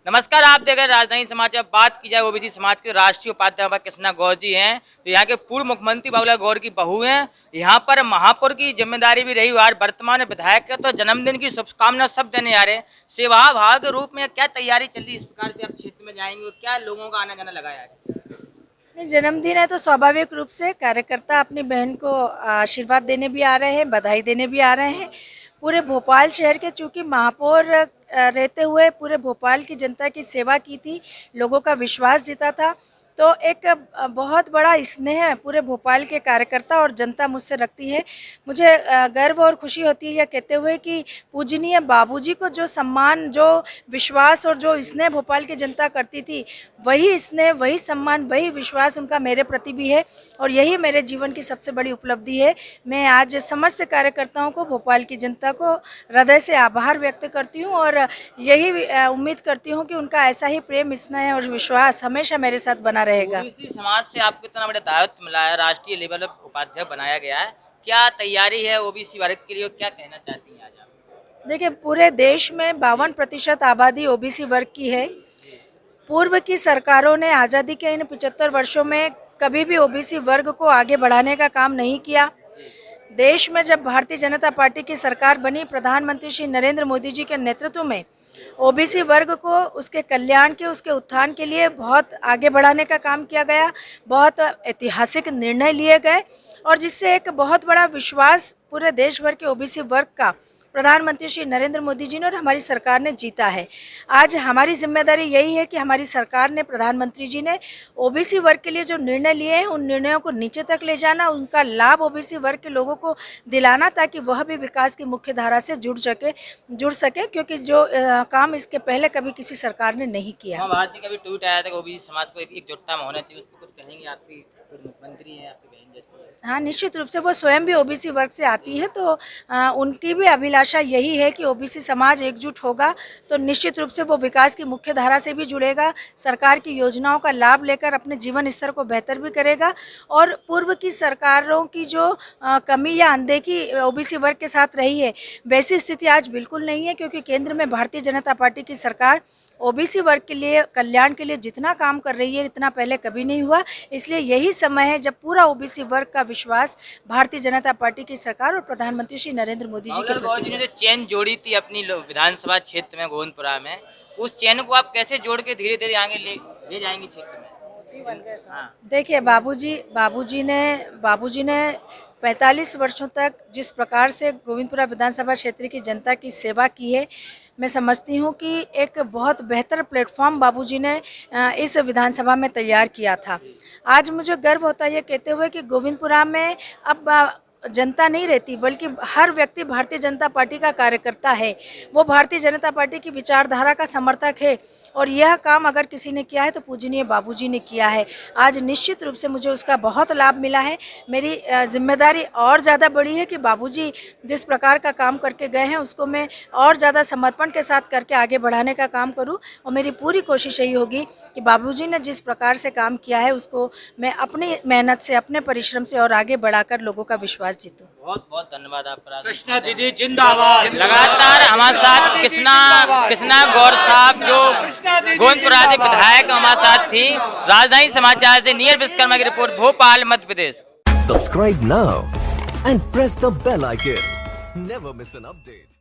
नमस्कार, आप देख रहे हैं राजधानी समाचार। बात की जाए ओबीसी समाज के राष्ट्रीय उपाध्यक्ष कृष्णा गौर जी हैं, तो यहाँ के पूर्व मुख्यमंत्री बाबूलाल गौर की बहू हैं। यहाँ पर महापौर की जिम्मेदारी भी रही हुई और वर्तमान में विधायक है, तो जन्मदिन की शुभकामना सब देने आ रहे हैं। सेवा भाव के रूप में क्या तैयारी चल रही है, इस प्रकार से आप क्षेत्र में जाएंगे और क्या लोगों का आना जाना लगाया है? जन्मदिन है तो स्वाभाविक रूप से कार्यकर्ता अपनी बहन को आशीर्वाद देने भी आ रहे हैं, बधाई देने भी आ रहे हैं। पूरे भोपाल शहर के चूंकि महापौर रहते हुए पूरे भोपाल की जनता की सेवा की थी, लोगों का विश्वास जीता था, तो एक बहुत बड़ा स्नेह पूरे भोपाल के कार्यकर्ता और जनता मुझसे रखती है। मुझे गर्व और खुशी होती है यह कहते हुए कि पूजनीय बाबूजी को जो सम्मान, जो विश्वास और जो स्नेह भोपाल की जनता करती थी, वही स्नेह, वही सम्मान, वही विश्वास उनका मेरे प्रति भी है और यही मेरे जीवन की सबसे बड़ी उपलब्धि है। मैं आज समस्त कार्यकर्ताओं को, भोपाल की जनता को हृदय से आभार व्यक्त करती हूँ और यही उम्मीद करती हूँ कि उनका ऐसा ही प्रेम, स्नेह और विश्वास हमेशा मेरे साथ बना रहेगा। ओबीसी समाज से आपको इतना बड़ा दायित्व मिला है, राष्ट्रीय लेवल पर उपाध्यक्ष बनाया गया है, क्या तैयारी है ओबीसी वर्ग के लिए और क्या कहना चाहती हैं आज आप? देखिए, पूरे देश में 52% आबादी ओबीसी वर्ग की है। पूर्व की सरकारों ने आज़ादी के इन 75 वर्षों में कभी भी ओबीसी वर्ग को आगे बढ़ाने का काम नहीं किया। देश में जब भारतीय जनता पार्टी की सरकार बनी, प्रधानमंत्री श्री नरेंद्र मोदी जी के नेतृत्व में ओबीसी वर्ग को उसके कल्याण के, उसके उत्थान के लिए बहुत आगे बढ़ाने का काम किया गया, बहुत ऐतिहासिक निर्णय लिए गए और जिससे एक बहुत बड़ा विश्वास पूरे देश भर के ओबीसी वर्ग का प्रधानमंत्री श्री नरेंद्र मोदी जी ने और हमारी सरकार ने जीता है। आज हमारी जिम्मेदारी यही है कि हमारी सरकार ने, प्रधानमंत्री जी ने ओबीसी वर्ग के लिए जो निर्णय लिए हैं, उन निर्णयों को नीचे तक ले जाना, उनका लाभ ओबीसी वर्ग के लोगों को दिलाना, ताकि वह भी विकास की मुख्य धारा से जुड़ सके, क्योंकि जो काम इसके पहले कभी किसी सरकार ने नहीं किया। भारती का भी ट्वीट आया था कि ओबीसी समाज को एकजुटता में होना चाहिए, उस पर कुछ कहेंगे? आपकी मुख्यमंत्री है, आपकी बहन जैसी। हाँ, निश्चित रूप से वो स्वयं भी ओबीसी वर्ग से आती है, तो उनकी भी अभिलाषा यही है कि ओबीसी समाज एकजुट होगा तो निश्चित रूप से वो विकास की मुख्य धारा से भी जुड़ेगा, सरकार की योजनाओं का लाभ लेकर अपने जीवन स्तर को बेहतर भी करेगा और पूर्व की सरकारों की जो कमी या अनदेखी ओबीसी वर्ग के साथ रही है, वैसी स्थिति आज बिल्कुल नहीं है, क्योंकि केंद्र में भारतीय जनता पार्टी की सरकार ओबीसी वर्ग के लिए, कल्याण के लिए जितना काम कर रही है, इतना पहले कभी नहीं हुआ। इसलिए यही समय है जब पूरा ओबीसी वर्ग का विश्वास भारतीय जनता पार्टी की सरकार और प्रधानमंत्री श्री नरेंद्र मोदी जी के प्रति ने जो चेन जोड़ी थी अपनी विधानसभा क्षेत्र में गोविंदपुरा में, उस चेन को आप कैसे जोड़ के धीरे धीरे आगे ले जाएंगे क्षेत्र में? हाँ। देखिए, बाबूजी ने 45 वर्षों तक जिस प्रकार से गोविंदपुरा विधानसभा क्षेत्र की जनता की सेवा की है, मैं समझती हूँ कि एक बहुत बेहतर प्लेटफॉर्म बाबूजी ने इस विधानसभा में तैयार किया था। आज मुझे गर्व होता है ये कहते हुए कि गोविंदपुरा में अब जनता नहीं रहती, बल्कि हर व्यक्ति भारतीय जनता पार्टी का कार्यकर्ता है, वो भारतीय जनता पार्टी की विचारधारा का समर्थक है और यह काम अगर किसी ने किया है तो पूजनीय बाबूजी ने किया है। आज निश्चित रूप से मुझे उसका बहुत लाभ मिला है। मेरी जिम्मेदारी और ज़्यादा बड़ी है कि बाबूजी जिस प्रकार का काम करके गए हैं, उसको मैं और ज़्यादा समर्पण के साथ करके आगे बढ़ाने का काम करूँ और मेरी पूरी कोशिश यही होगी कि बाबूजी ने जिस प्रकार से काम किया है, उसको मैं अपनी मेहनत से, अपने परिश्रम से और आगे बढ़ाकर लोगों का विश्वास जीतूं। बहुत बहुत धन्यवाद आपका। कृष्णा दीदी जिंदाबाद। लगातार हमारे साथ कृष्णा गौर साहब जो गोविंदपुरा के विधायक हमारे साथ थी। राजधानी समाचार से नीरज विश्वकर्मा की report, Bhopal, Madhya Pradesh. Subscribe now and press the bell icon. Never miss an update.